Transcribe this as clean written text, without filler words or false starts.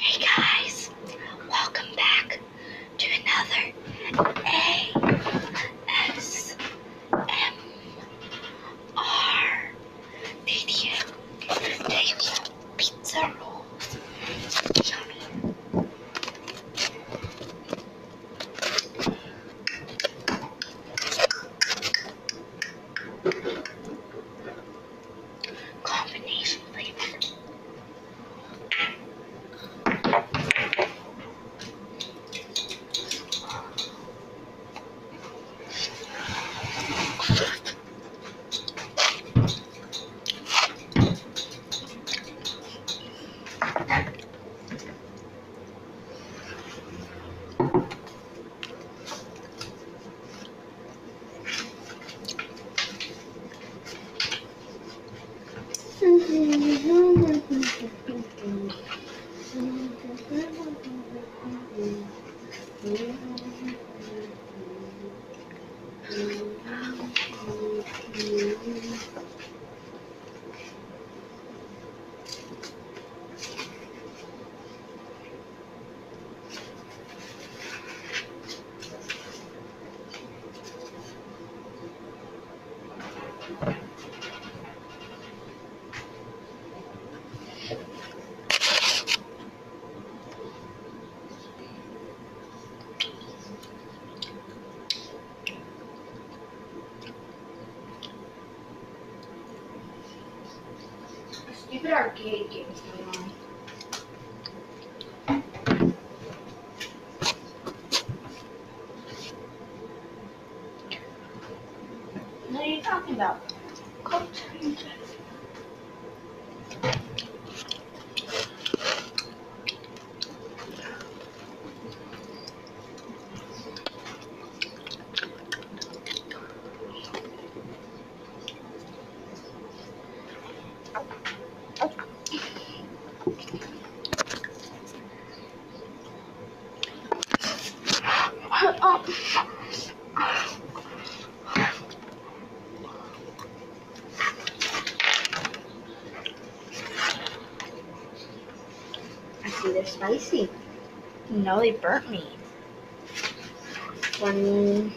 Hey guys, welcome back to another ASMR video. Today we have pizza rolls. Yummy. Combination flavor. Stupid arcade games going on. What are you talking about? I see they're spicy. No, they burnt me. Funny.